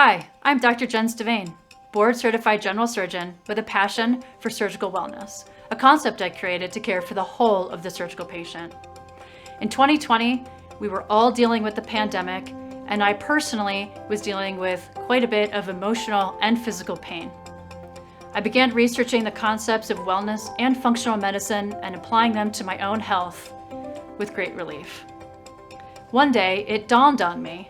Hi, I'm Dr. Jen Stevane, board-certified general surgeon with a passion for surgical wellness, a concept I created to care for the whole of the surgical patient. In 2020, we were all dealing with the pandemic, and I personally was dealing with quite a bit of emotional and physical pain. I began researching the concepts of wellness and functional medicine and applying them to my own health with great relief. One day, it dawned on me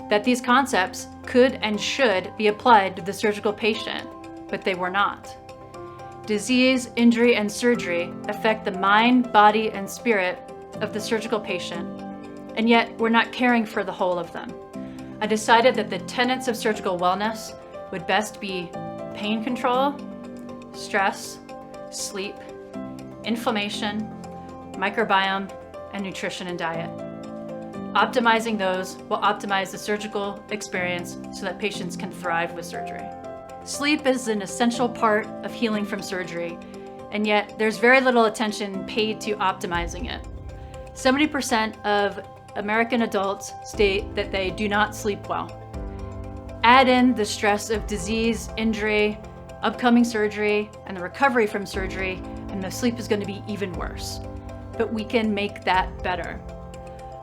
that these concepts could and should be applied to the surgical patient, but they were not. Disease, injury, and surgery affect the mind, body, and spirit of the surgical patient, and yet we're not caring for the whole of them. I decided that the tenets of surgical wellness would best be pain control, stress, sleep, inflammation, microbiome, and nutrition and diet. Optimizing those will optimize the surgical experience so that patients can thrive with surgery. Sleep is an essential part of healing from surgery, and yet there's very little attention paid to optimizing it. 70% of American adults state that they do not sleep well. Add in the stress of disease, injury, upcoming surgery, and the recovery from surgery, and the sleep is going to be even worse. But we can make that better.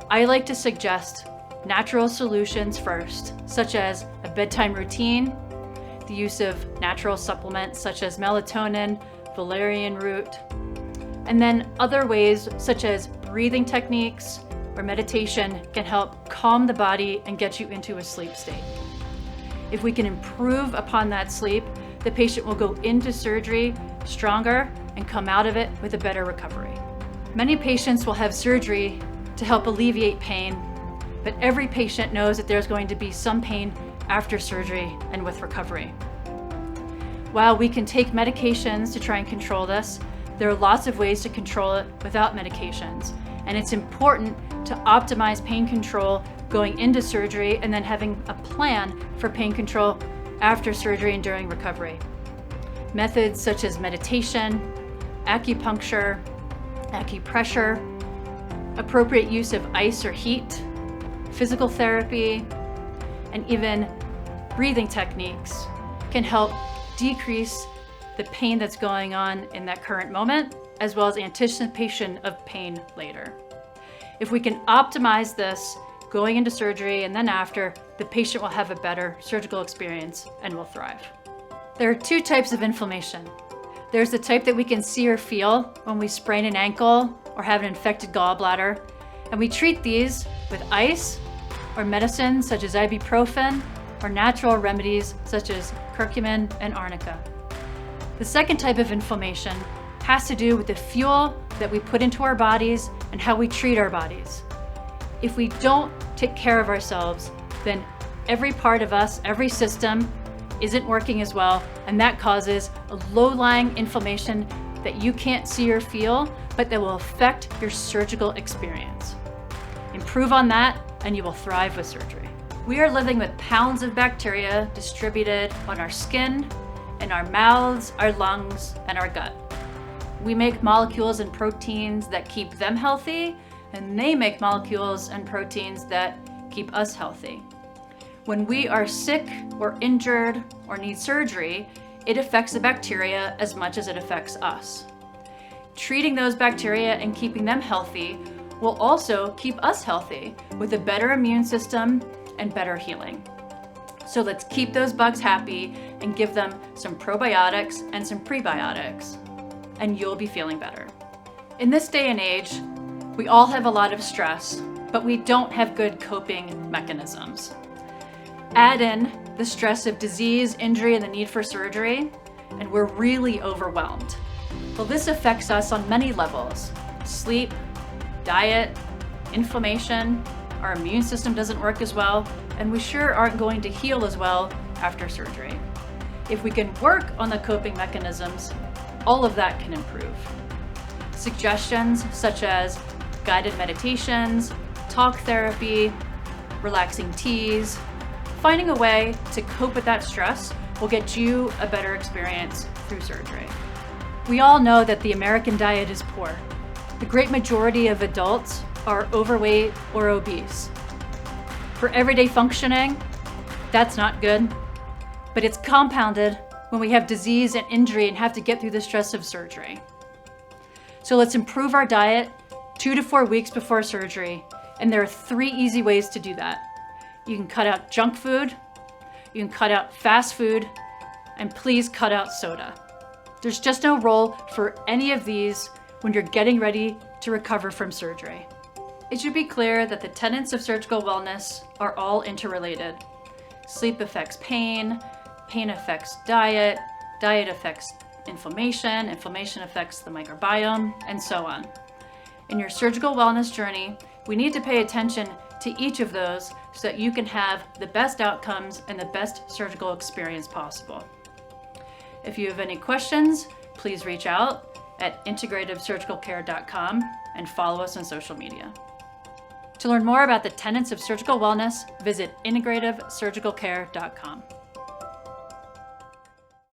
I like to suggest natural solutions first, such as a bedtime routine, the use of natural supplements such as melatonin, valerian root, and then other ways such as breathing techniques or meditation can help calm the body and get you into a sleep state. If we can improve upon that sleep, the patient will go into surgery stronger and come out of it with a better recovery. Many patients will have surgery to help alleviate pain, but every patient knows that there's going to be some pain after surgery and with recovery. While we can take medications to try and control this, there are lots of ways to control it without medications, and it's important to optimize pain control going into surgery and then having a plan for pain control after surgery and during recovery. Methods such as meditation, acupuncture, acupressure, appropriate use of ice or heat, physical therapy, and even breathing techniques can help decrease the pain that's going on in that current moment, as well as anticipation of pain later. If we can optimize this going into surgery and then after, the patient will have a better surgical experience and will thrive. There are two types of inflammation. There's the type that we can see or feel when we sprain an ankle or have an infected gallbladder, and we treat these with ice or medicines such as ibuprofen or natural remedies such as curcumin and arnica. The second type of inflammation has to do with the fuel that we put into our bodies and how we treat our bodies. If we don't take care of ourselves, then every part of us, every system isn't working as well, and that causes a low-lying inflammation that you can't see or feel, but that will affect your surgical experience. Improve on that, and you will thrive with surgery. We are living with pounds of bacteria distributed on our skin, in our mouths, our lungs, and our gut. We make molecules and proteins that keep them healthy, and they make molecules and proteins that keep us healthy. When we are sick or injured or need surgery, it affects the bacteria as much as it affects us. Treating those bacteria and keeping them healthy will also keep us healthy with a better immune system and better healing. So let's keep those bugs happy and give them some probiotics and some prebiotics, and you'll be feeling better. In this day and age, we all have a lot of stress, but we don't have good coping mechanisms. Add in the stress of disease, injury, and the need for surgery, and we're really overwhelmed. Well, this affects us on many levels: sleep, diet, inflammation, our immune system doesn't work as well, and we sure aren't going to heal as well after surgery. If we can work on the coping mechanisms, all of that can improve. Suggestions such as guided meditations, talk therapy, relaxing teas, finding a way to cope with that stress will get you a better experience through surgery. We all know that the American diet is poor. The great majority of adults are overweight or obese. For everyday functioning, That's not good, but it's compounded when we have disease and injury and have to get through the stress of surgery. So let's improve our diet 2 to 4 weeks before surgery, and there are 3 easy ways to do that. You can cut out junk food, you can cut out fast food, and please cut out soda. There's just no role for any of these when you're getting ready to recover from surgery. It should be clear that the tenets of surgical wellness are all interrelated. Sleep affects pain, pain affects diet, diet affects inflammation, inflammation affects the microbiome, and so on. In your surgical wellness journey, we need to pay attention to each of those so that you can have the best outcomes and the best surgical experience possible. If you have any questions, please reach out at integrativesurgicalcare.com and follow us on social media. To learn more about the tenets of surgical wellness, visit integrativesurgicalcare.com.